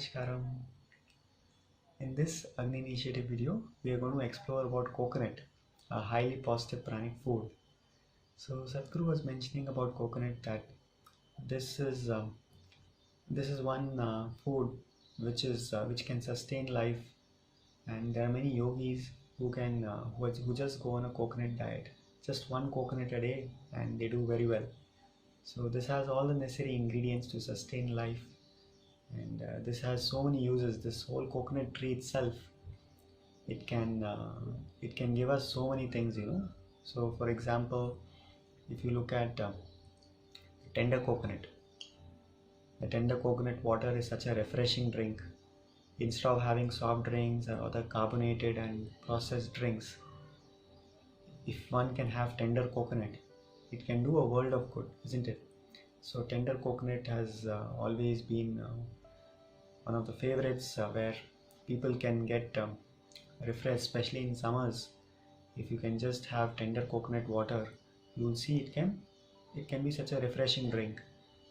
Namaskaram. In this Agni Initiative video, we are going to explore about coconut, a highly positive pranic food. So Sadhguru was mentioning about coconut that this is one food which can sustain life, and there are many yogis who just go on a coconut diet, just one coconut a day, and they do very well. So this has all the necessary ingredients to sustain life, and this has so many uses. This whole coconut tree itself, it can give us so many things. So for example, if you look at tender coconut, the tender coconut water is such a refreshing drink. Instead of having soft drinks or other carbonated and processed drinks, if one can have tender coconut, it can do a world of good, isn't it? So tender coconut has always been one of the favorites where people can get refreshed, especially in summers. If you can just have tender coconut water, you'll see it can be such a refreshing drink.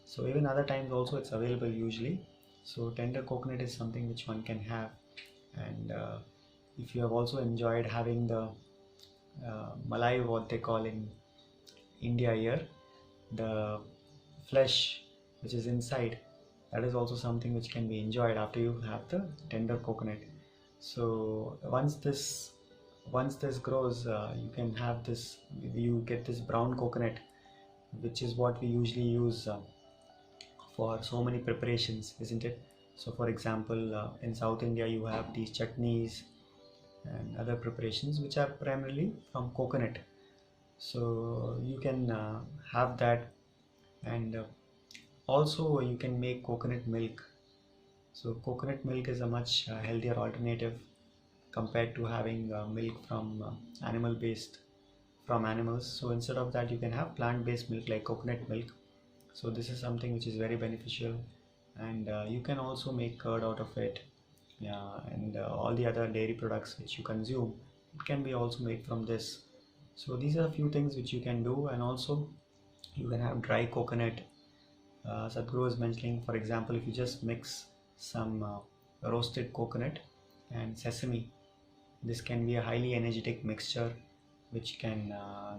So even other times also it's available usually. So tender coconut is something which one can have. And if you have also enjoyed having the malai, what they call in India here, the flesh which is inside, that is also something which can be enjoyed after you have the tender coconut. So once this grows, you get this brown coconut, which is what we usually use for so many preparations, isn't it? So for example, in South India you have these chutneys and other preparations which are primarily from coconut. So you can have that, and also you can make coconut milk. So coconut milk is a much healthier alternative compared to having milk from animals. So instead of that, you can have plant-based milk like coconut milk. So this is something which is very beneficial, and you can also make curd out of it. Yeah, and all the other dairy products which you consume, it can be also made from this. So these are a few things which you can do, and also you can have dry coconut. Sadhguru was mentioning, for example, if you just mix some roasted coconut and sesame, this can be a highly energetic mixture which can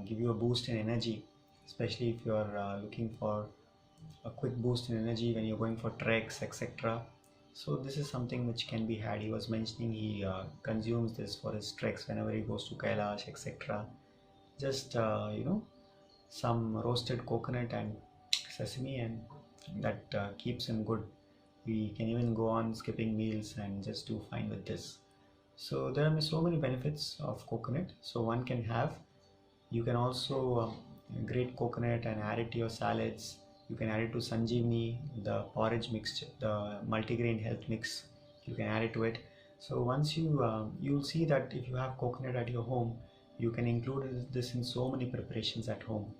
give you a boost in energy, especially if you are looking for a quick boost in energy when you're going for treks, etc. So this is something which can be had. He was mentioning he consumes this for his treks whenever he goes to Kailash, etc. Just some roasted coconut and sesame, and that keeps him good. We can even go on skipping meals and just do fine with this. So there are so many benefits of coconut. So one can have, you can also grate coconut and add it to your salads. You can add it to Sanjeevani, the porridge mixture, the multigrain health mix. You can add it to it. So once you'll see that if you have coconut at your home, you can include this in so many preparations at home.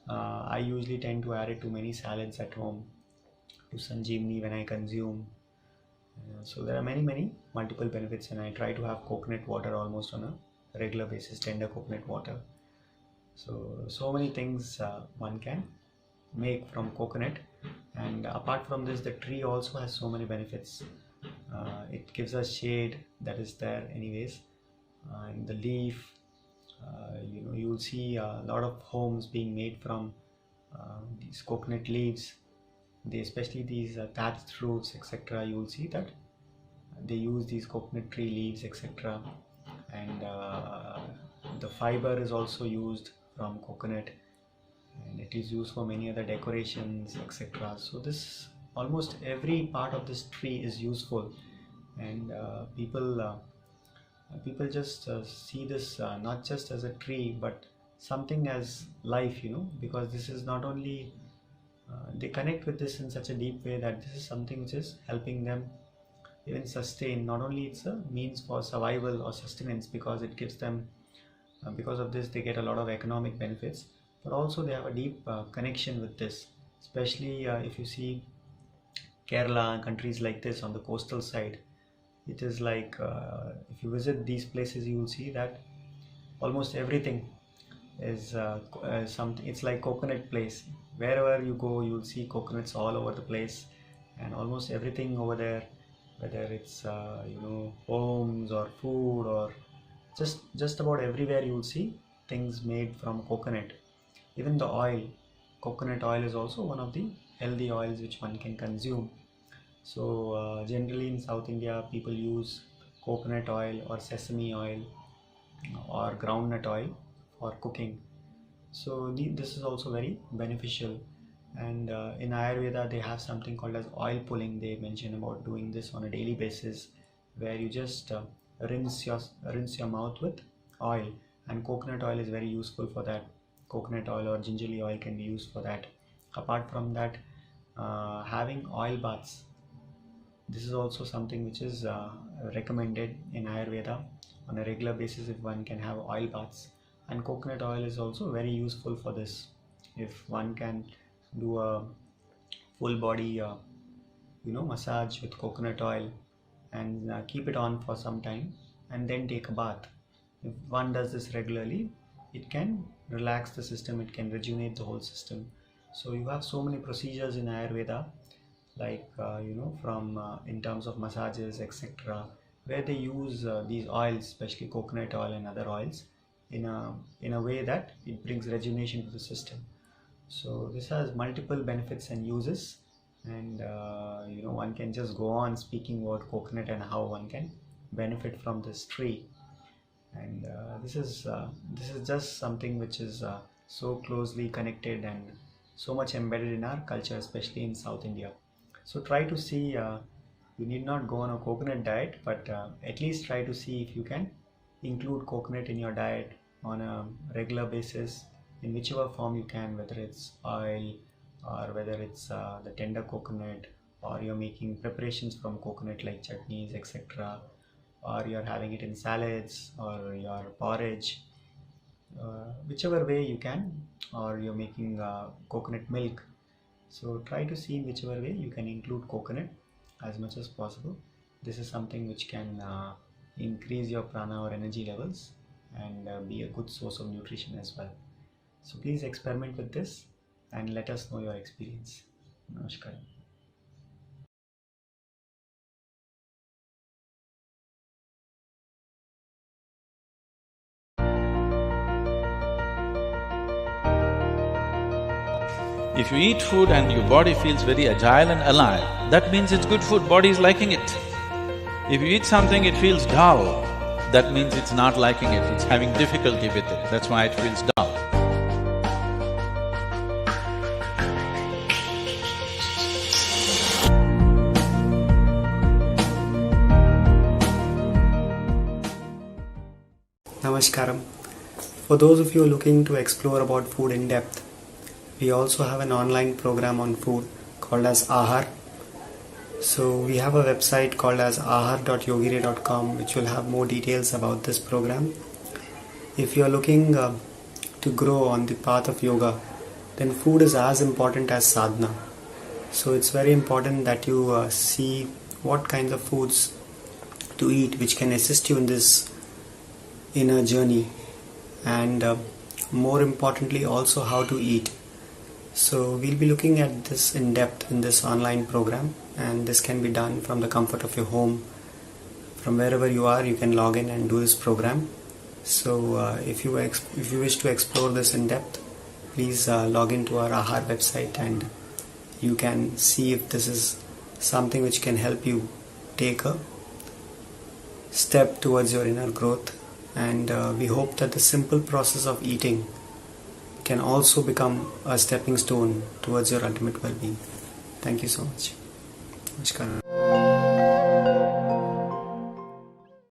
I usually tend to add it to many salads at home, to Sanjeevani when I consume. So there are many multiple benefits, and I try to have coconut water almost on a regular basis, tender coconut water. So many things one can make from coconut, and apart from this, the tree also has so many benefits. It gives us shade, that is there anyways, and the leaf. You will see a lot of homes being made from these coconut leaves. Especially these thatched roofs, etc. You will see that they use these coconut tree leaves, etc. And the fiber is also used from coconut, and it is used for many other decorations, etc. So this, almost every part of this tree is useful, and people just see this not just as a tree but something as life, because this is not only they connect with this in such a deep way that this is something which is helping them even sustain. Not only it's a means for survival or sustenance, because it gives them because of this they get a lot of economic benefits, but also they have a deep connection with this, especially if you see Kerala and countries like this on the coastal side. It is like if you visit these places, you will see that almost everything is something. It's like coconut place. Wherever you go, you will see coconuts all over the place, and almost everything over there whether it's homes or food, or just about everywhere you will see things made from coconut. Even the oil, coconut oil is also one of the healthy oils which one can consume. So generally in South India, people use coconut oil or sesame oil or groundnut oil for cooking. So this is also very beneficial. And in Ayurveda, they have something called as oil pulling. They mention about doing this on a daily basis, where you just rinse your mouth with oil, and coconut oil is very useful for that. Coconut oil or gingerly oil can be used for that. Apart from that, having oil baths, this is also something which is recommended in Ayurveda on a regular basis. If one can have oil baths, and coconut oil is also very useful for this. If one can do a full body massage with coconut oil and keep it on for some time and then take a bath, if one does this regularly, it can relax the system, it can rejuvenate the whole system. So you have so many procedures in Ayurveda, like from in terms of massages, etc., where they use these oils, especially coconut oil and other oils, in a way that it brings rejuvenation to the system. So this has multiple benefits and uses, and one can just go on speaking about coconut and how one can benefit from this tree. And this is just something which is so closely connected and so much embedded in our culture, especially in South India. So try to see, you need not go on a coconut diet, but at least try to see if you can include coconut in your diet on a regular basis, in whichever form you can, whether it's oil or whether it's the tender coconut, or you're making preparations from coconut like chutneys, etc., or you're having it in salads or your porridge, whichever way you can, or you're making coconut milk. So try to see in whichever way you can include coconut as much as possible. This is something which can increase your prana or energy levels and be a good source of nutrition as well. So please experiment with this and let us know your experience. Namaskar. If you eat food and your body feels very agile and alive, that means it's good food, body is liking it. If you eat something, it feels dull, that means it's not liking it, it's having difficulty with it, that's why it feels dull. Namaskaram. For those of you looking to explore about food in depth, we also have an online program on food called as Ahar. So we have a website called as ahar.yogire.com, which will have more details about this program. If you are looking to grow on the path of yoga, then food is as important as sadhana. So it's very important that you see what kinds of foods to eat which can assist you in this inner journey, and more importantly also how to eat. So we'll be looking at this in depth in this online program, and this can be done from the comfort of your home. From wherever you are, you can log in and do this program. So if you wish to explore this in depth, please log into our Ahar website and you can see if this is something which can help you take a step towards your inner growth. And we hope that the simple process of eating can also become a stepping stone towards your ultimate well-being. Thank you so much. Namaskar.